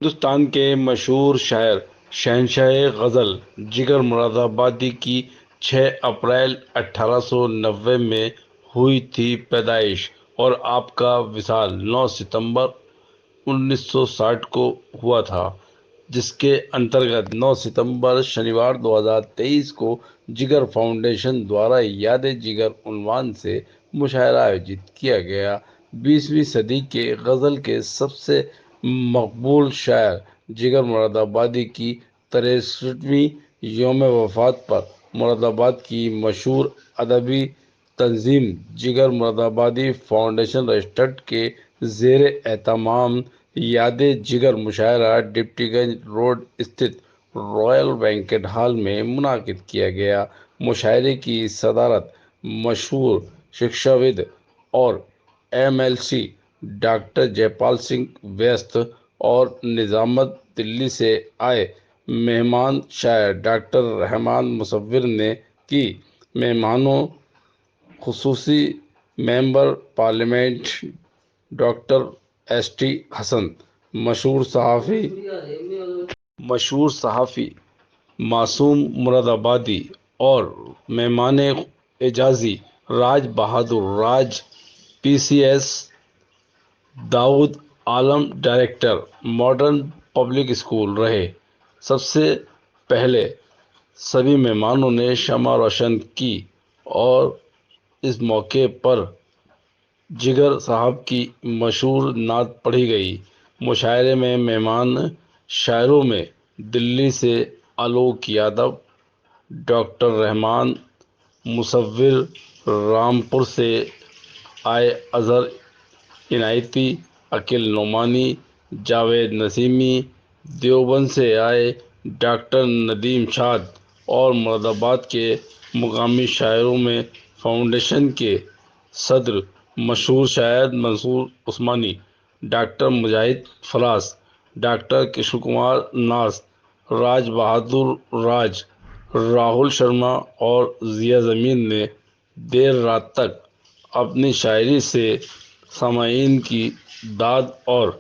हिंदुस्तान के मशहूर शायर शहंशाह गज़ल जिगर मुरादाबादी की 6 अप्रैल 1890 में हुई थी पैदाइश और आपका विसाल 9 सितंबर 1960 को हुआ था, जिसके अंतर्गत 9 सितंबर शनिवार 2023 को जिगर फाउंडेशन द्वारा याद जिगर उन्वान से मुशायरा आयोजित किया गया। 20वीं सदी के गज़ल के सबसे मकबूल शायर जिगर मुरादाबादी की 63वीं यौम वफ़ात पर मुरादाबाद की मशहूर अदबी तंजीम जिगर मुरादाबादी फाउंडेशन रजिस्टर्ड के ज़ेर एहतमाम याद जिगर मुशायरा डिप्टीगंज रोड स्थित रॉयल बैंकेट हॉल में मुनाकिद किया गया। मुशायरे की सदारत मशहूर शिक्षाविद और एमएलसी डॉक्टर जयपाल सिंह व्यस्त और निजामत दिल्ली से आए मेहमान शायर डॉक्टर रहमान मुसव्विर ने की। मेहमानों खुसूसी member parliament doctor S T. Hasan, मशहूर सहाफ़ी मासूम मुरादाबादी और मेहमान एजाज़ी Raj Bahadur Raj, PCS Daud Alam director modern public school रहे। सबसे पहले सभी मेहमानों ने शम्मा रोशन की और इस मौके पर जिगर साहब की मशहूर नात पढ़ी गई। मुशायरे में मेहमान शायरों में दिल्ली से आलोक यादव, डॉक्टर रहमान मुसव्विर, रामपुर से आए अजहर इनायती, अकील नोमानी, जावेद नसीमी, देवबंद से आए डॉक्टर नदीम शाद और मुरादाबाद के मुकामी शायरों में फाउंडेशन के सदर मशहूर शायर मंसूर उस्मानी, डॉक्टर मुजाहिद फराज, डॉक्टर कृष्ण कुमार नाज, राज बहादुर राज, राहुल शर्मा और जिया जमीन ने देर रात तक अपनी शायरी से सामाईन की दाद और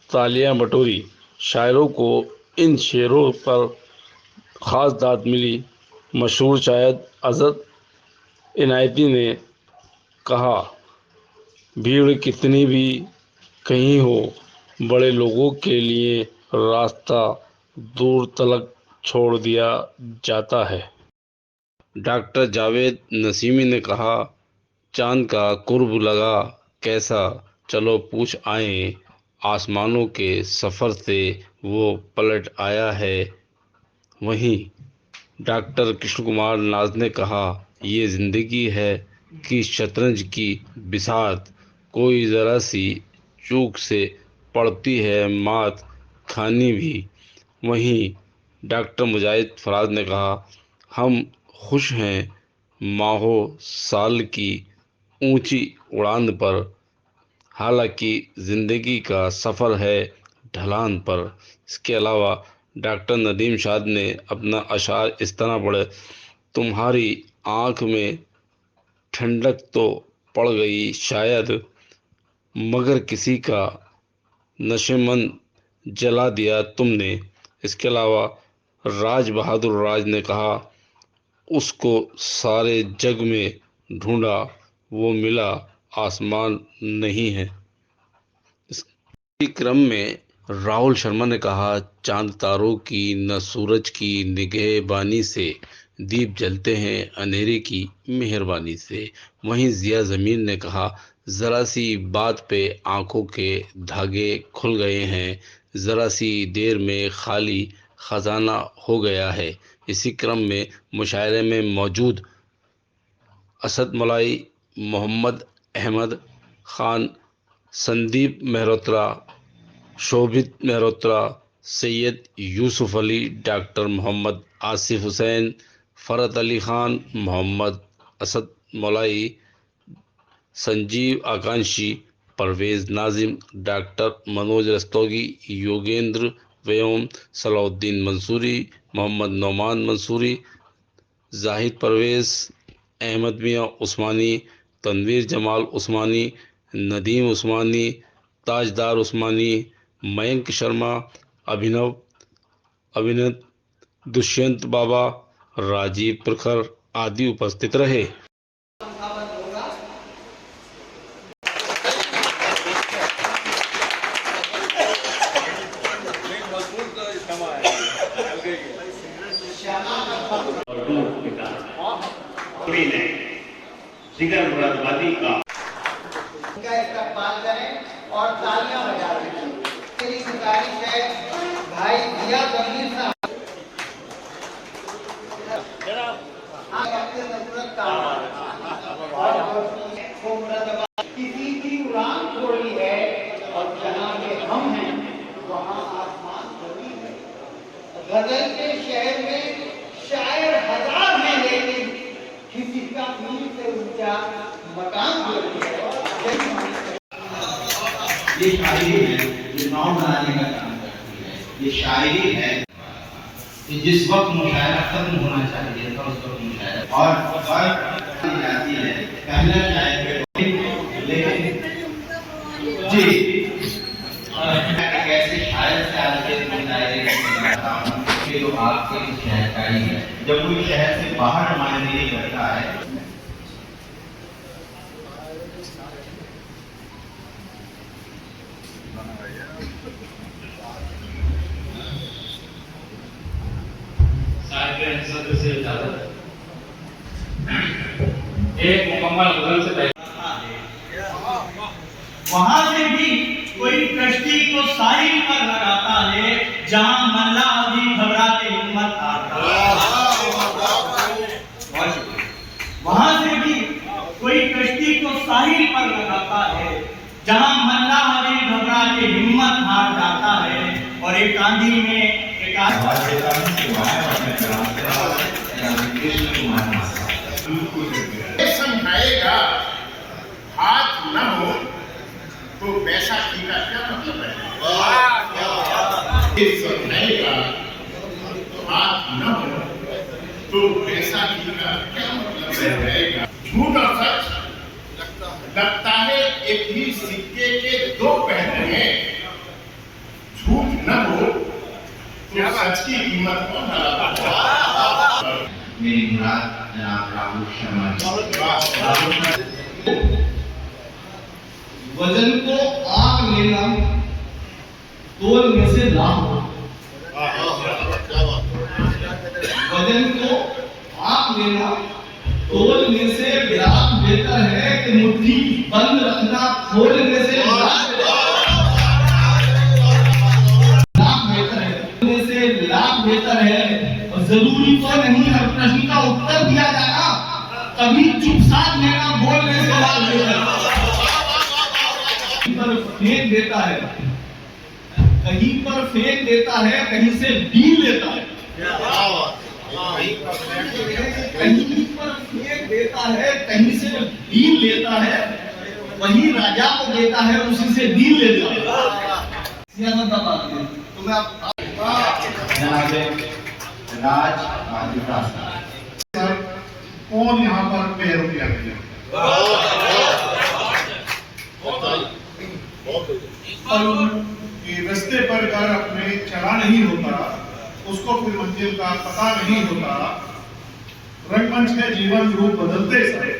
तालियां बटोरी। शायरों को इन शेरों पर ख़ास दाद मिली। मशहूर शायर अजहर इनायती ने कहा, भीड़ कितनी भी कहीं हो, बड़े लोगों के लिए रास्ता दूर तलक छोड़ दिया जाता है। डॉक्टर जावेद नसीमी ने कहा, चांद का कुर्ब लगा कैसा, चलो पूछ आए, आसमानों के सफ़र से वो पलट आया है। वहीं डॉक्टर कृष्ण कुमार नाज ने कहा, ये ज़िंदगी है कि शतरंज की बिसात, कोई ज़रा सी चूक से पड़ती है मात खानी भी। वहीं डॉक्टर मुजाहिद फराज ने कहा, हम खुश हैं माहो साल की ऊंची उड़ान पर, हालांकि ज़िंदगी का सफ़र है ढलान पर। इसके अलावा डॉक्टर नदीम शाद ने अपना अशार इस तरह पढ़े, तुम्हारी आँख में ठंडक तो पड़ गई शायद, मगर किसी का नशेमन जला दिया तुमने। इसके अलावा राज बहादुर राज ने कहा, उसको सारे जग में ढूंढा, वो मिला आसमान नहीं है। इसी क्रम में राहुल शर्मा ने कहा, चांद तारों की न सूरज की निगहबानी से, दीप जलते हैं अंधेरे की मेहरबानी से। वहीं जिया जमीन ने कहा, ज़रा सी बात पे आंखों के धागे खुल गए हैं, ज़रा सी देर में खाली खजाना हो गया है। इसी क्रम में मुशायरे में मौजूद असद मलाई, मोहम्मद अहमद खान, संदीप मेहरोत्रा, शोभित मेहरोत्रा, सैयद यूसुफ अली, डॉक्टर मोहम्मद आसिफ हुसैन, फ़रत अली ख़ान, मोहम्मद असद मौलाई, संजीव आकांक्षी, परवेज़ नाजिम, डॉक्टर मनोज रस्तोगी, योगेंद्र व्योम, सलाउद्दीन मंसूरी, मोहम्मद नौमान मंसूरी, जाहिद परवेज़, अहमद मियाँ उस्मानी, तनवीर जमाल उस्मानी, नदीम उस्मानी, ताजदार उस्मानी, मयंक शर्मा, अभिनव, अभिनंद, दुष्यंत बाबा, राजीव प्रखर आदि उपस्थित रहे। जिगर मुरादाबादी का इस्तेमाल करें और तालियां बजाएं। मेरी गुजारिश है भाई दिया जमीर साहब किसी की उड़ान छोड़ी है और जहाँ पे हम हैं वहाँ आसमान जमी है। गजल के शहर में शायर हजार हैं लेकिन किसी का मील से ऊंचा मकान जोड़ी है। ये शायरी है, ये नाम बनाने का काम करती है। ये शायरी है कि जिस वक्त मुशायरा खत्म होना चाहिए था उस वक्त मुशायरा और जाती है पहला शायर लेकिन जी कैसे शायर से आगे तो आपके शहर का ही है। जब कोई शहर से बाहर मायने नहीं करता है से इजाजत एक मुकम्मल गजल से पहले वहां से भी कोई कश्ती को साहिल पर लगाता है जहां मल्ला अभी घबरा के हिम्मत हारता है। वहां से भी कोई कश्ती को साहिल पर लगाता है जहां मल्ला अभी घबरा के हिम्मत हार जाता है। और एक आंधी में एक समझाएगा हाथ न हो तो बैसाखी का क्या मतलब है? समझाएगा हाथ न हो तो बैसाखी का क्या मतलब रहेगा? झूठ और सच लगता है एक ही सिक्के के दो पहलू हैं। झूठ न हो तो सच की कीमत कौन लगाता? मेरी मुराद जनाब राहुल शर्मा वजन को आग लेना तोलने से लाभ। वजन को आग लेना तोलने से लाभ बेहतर है कि मुट्ठी बंद रखना खोलने से लाभ बेहतर है। खोलने से लाभ बेहतर है। और जरूरी तो नहीं हर प्रश्न का उत्तर दिया जाना, कभी चुप साथ लेना बोलने से लाभ बेहतर है। फेंक देता है, कहीं पर फेंक देता है, कहीं से बीन लेता है। कहीं पर फेंक देता है, कहीं से बीन लेता है। वही राजा को देता है, उसी से बीन लेता है। तो मैं राज सर कौन यहाँ पर पैर रुपया गया? रास्ते पर अगर अपने चला नहीं होता, उसको फिर मंजिल का पता नहीं होता। रंगमंच है जीवन रूप बदलते समय,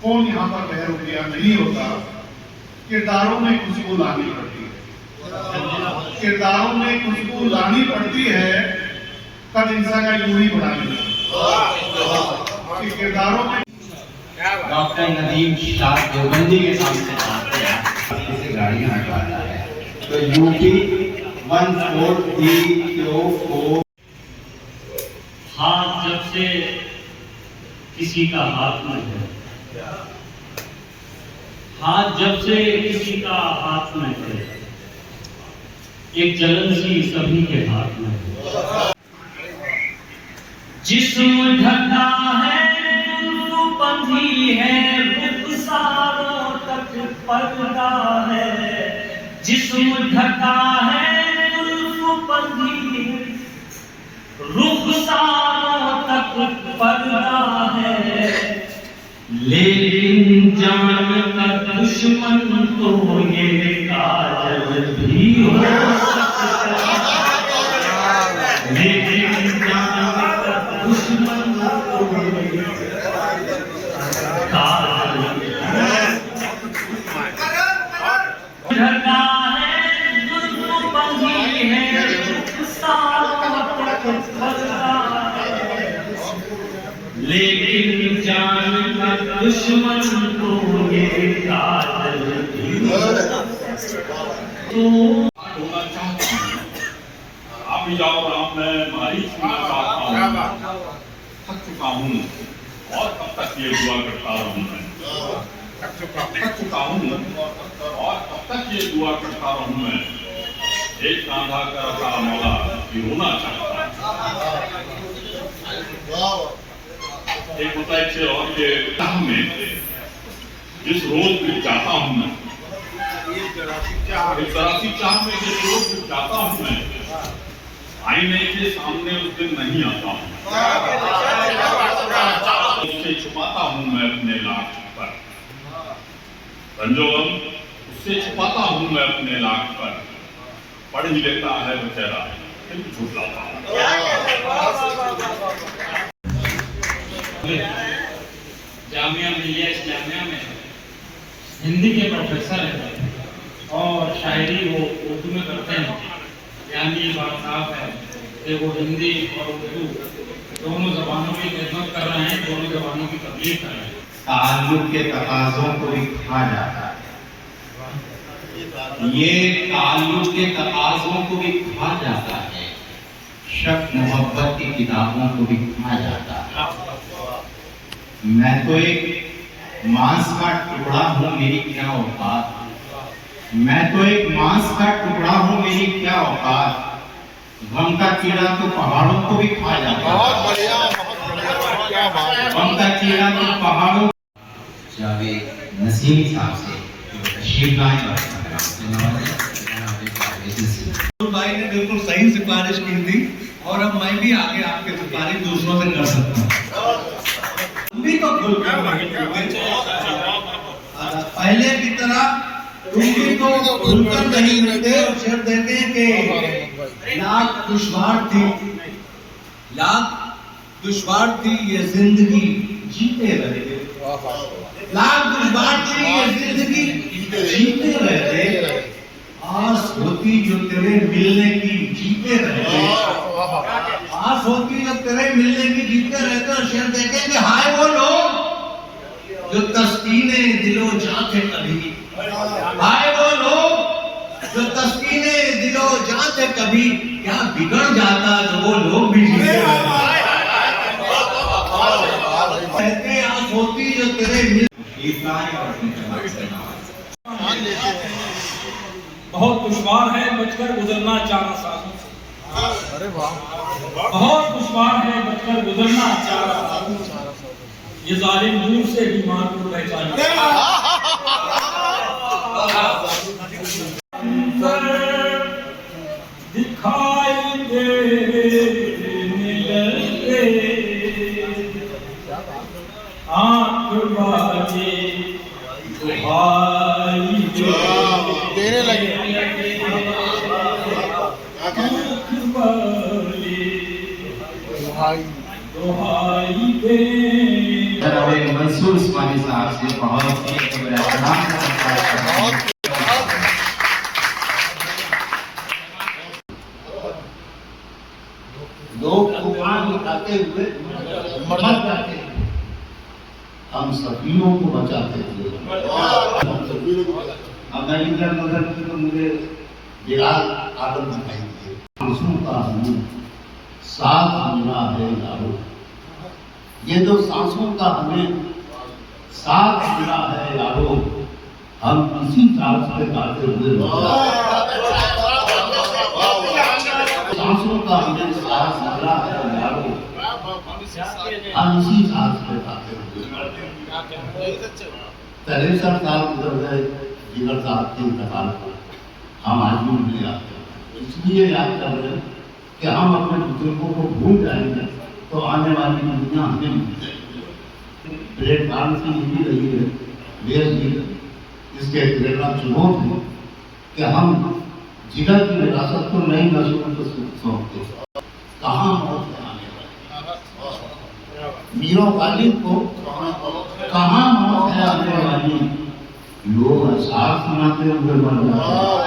कौन यहाँ पर पैर रुपया नहीं होता। किरदारों में खुशबू लानी पड़ती है, किरदारों में खुशबू लानी पड़ती है। कद इंसान का यूं ही बढ़ा कि किरदारों में डॉक्टर नदीम शाह देवबंदी के सामने आते हैं से गाड़ियां हटवाता है। तो यूपी 1434 हाथ जब से किसी का हाथ में है, हाथ जब से किसी का हाथ में है, एक जलन सी सभी के हाथ में है। जिस्म ढका है बंधी है, रुखसारों तक पर्दा है। जिस्म ढका है बंधी है, रुखसारों तक पर्दा है। लेकिन जान का दुश्मन तो ये काजल भी हो सकता है। लेकिन जान कर दुश्मन को ये काजल तो होना चाहता हूँ। आप ही जाओ राम, मैं मारी सुनना चाहता हूँ। थक चुका हूँ और कब तक ये दुआ करता रहूँ मैं। थक चुका हूँ और कब तक ये दुआ करता रहूँ मैं। एक कांधा करता मौला कि रोना चाहता। एक होता है शेर और के चाह में जिस रोज भी जाता हूँ मैं, एक तरासी चाह में जिस रोज भी जाता हूँ मैं, आईने के सामने उस दिन नहीं आता हूँ। उससे छुपाता हूँ मैं अपने लाख पर रंजोगम, उससे छुपाता हूँ मैं अपने लाख पर। पढ़ ही लेता है बेचारा फिर भी झूठलाता हूँ। जामिया मिलिया इस्लामिया में हिंदी के प्रोफेसर हैं और शायरी वो उर्दू में करते हैं। यानी बात साफ है कि वो हिंदी और उर्दू दोनों जबानों की खिदमत कर रहे हैं, दोनों जबानों की तबलीग कर रहे हैं। ताल्लुक के तकाज़ों को भी खा जाता है, ये ताल्लुक के तकाज़ों को भी खा जाता है, शक मोहब्बत की किताबों को भी खा जाता है। मैं तो एक मांस का टुकड़ा हूँ, मेरी क्या औकात। मैं तो एक मांस का टुकड़ा हूँ, मेरी क्या औकात। गम का कीड़ा तो पहाड़ों को भी खा जाता है। गम का कीड़ा तो पहाड़ों। जावेद नसीम साहब से तशरीफ लाए भाई ने बिल्कुल सही सिफारिश की थी और अब मैं भी आगे आपके सिफारिश दूसरों से कर सकता हूँ। भी तो पहले की तरह तुम भी तो खुलकर नहीं मिलते और शेर देते कि लाख दुश्वार थी, लाख दुश्वार थी ये जिंदगी जीते रहे। लाख दुश्वार थी ये जिंदगी जीते रहे। आस होती जो तेरे मिलने की जीते रहते। आस होती जो तेरे मिलने की जीते रहते। और शेर देखेंगे हाय वो लोग जो तस्कीने दिलो जां थे कभी। हाय वो लोग जो तस्कीने दिलो जां थे कभी। क्या बिगड़ जाता तो वो लोग भी जीते रहते। आस होती जो तेरे बहुत दुश्वार है बचकर गुजरना 4 सालों से। अरे वाह, बहुत दुश्वार है बचकर गुजरना 4 सालों से। ये जालिम दूर से बीमार को पहचान दिखाई देने लगे आँख वाले दुहाई देने लगे। मंसूर उस्मानी साहब से बहुत लोग तूफान उठाते हुए मर जाते हैं, हम सफियों को बचाते थे। अब मैं इधर उधर की तो मुझे बिलाल आदम दिखाई दिए। आंसू का हमें साथ मिला है यारो, ये तो सांसों का हमें साथ मिला है यारो, हम इसी सांस पे गाते हुए सांसों का हमें साथ मिला है यारो, हम इसी सांस पे गाते हुए। 63 साल गुजर गए जिगर साहब के इंतकाल पर, हम आज भी उन्हें याद करते हैं। इसलिए याद कर रहे हैं कि हम अपने बुजुर्गों को भूल जाएंगे तो आने वाली दुनिया हमें भूल जाएगी। प्लेटफार्म से ये भी रही है देश भी इसके प्रेरणा चुनौत है कि हम जिगर की विरासत को नई नस्लों को सौंपते। कहाँ मौत है आने वाली, मीरों गालिब को कहाँ मौत है आने वाली, लोग अशार सुनाते हुए मर जाते हैं।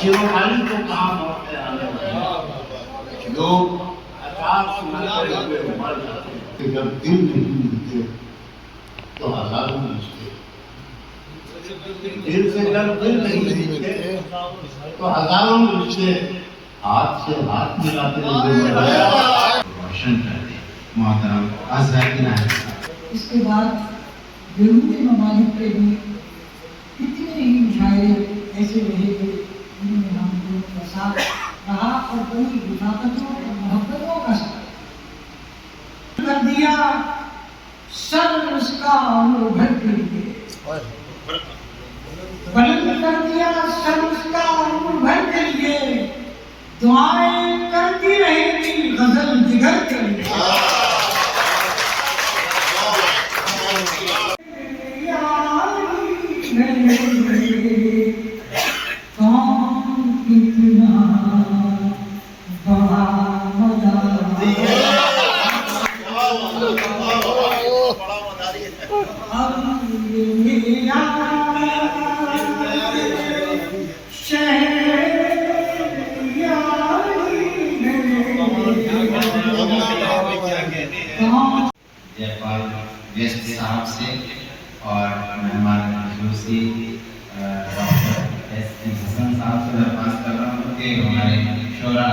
मीरों गालिब को कहाँ मौत है आने वाली, लोग आचार सुनाते हुए मर जाते कि जब दिल नहीं मिलते तो हजारों मिलते, दिल से जब दिल नहीं मिलते तो हजारों मिलते, हाथ से हाथ मिलाते हुए रोशन कर दे। मोहतरम अज़हर इसके बाद जरूरी ममालिक के भी कितने ही मुशायरे ऐसे रहे जिन्होंने हम लोगों का साथ रहा और बड़ी हिफाजतों और मोहब्बतों का साथ कर दिया। सर उसका उम्र भर के लिए बुलंद कर दिया, सर उसका उम्र भर के लिए दुआएं करती रहेगी गजल जिगर के लिए। जयपाल गेस्ट साहब से और मेहमान जोशी डॉक्टर S.M. हसन साहब से दरख्वास्त कर रहा हूँ कि हमारे शोरा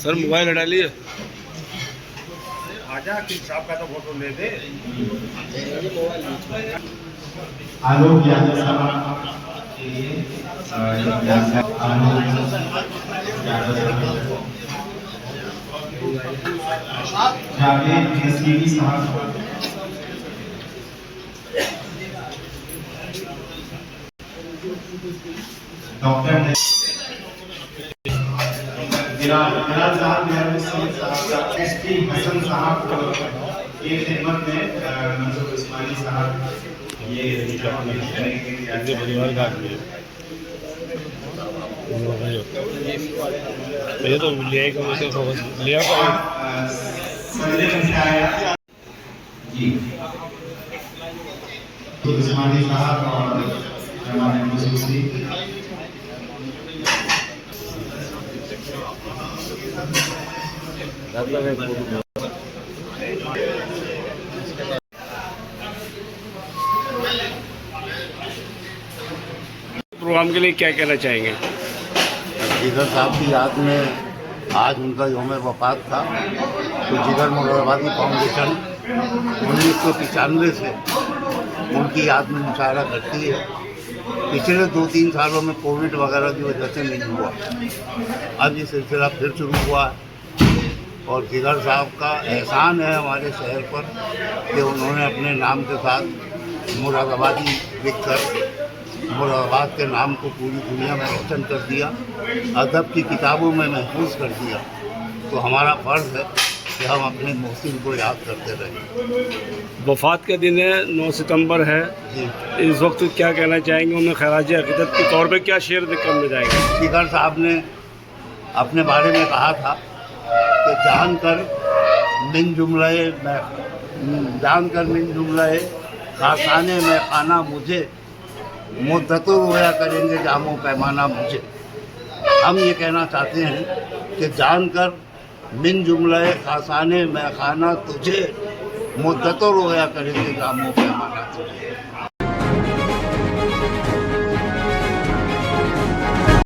सर मोबाइल हटा लिए। आजा कि साहब का तो फोटो ले दे। आलोक यादव साहब के लिए जावेद नसीमी साहब, डॉक्टर बिलाल साहब, S.P. हसन साहब ये खिदमत में मंसूर उस्मानी साहब ये परिवार का आदमी है ये तो लिया लिया जी उस्मानी साहब और हमारे मुझे प्रोग्राम के लिए क्या कहना चाहेंगे? जिगर साहब की याद में आज उनका यौम वफ़ात था, तो जिगर मुरादाबादी फाउंडेशन 1995 से उनकी याद में मुशायरा करती है। पिछले 2-3 सालों में कोविड वगैरह की वजह से नहीं हुआ, अब ये सिलसिला फिर शुरू हुआ है और जिगर साहब का एहसान है हमारे शहर पर कि उन्होंने अपने नाम के साथ मुरादाबादी लिखकर मुरादाबाद के नाम को पूरी दुनिया में रोशन कर दिया, अदब की किताबों में महफूज कर दिया। तो हमारा फ़र्ज़ है कि हम अपने मोहसिन को याद करते रहें। वफ़ात का दिन है, 9 सितंबर है जी, इस वक्त क्या कहना चाहेंगे? उन्हें खराज अक़ीदत के तौर पे क्या शेर करने जाएंगे? जिगर साहब ने अपने बारे में कहा था कि जानकर मिन जुमले खासाने में खाना मुझे, मुद्दतों रोया करेंगे जामो पैमाना मुझे। हम ये कहना चाहते हैं कि जानकर मिन जुमले खासाने में खाना तुझे, मुद्दतों रोया करेंगे जामो पैमाना तुझे।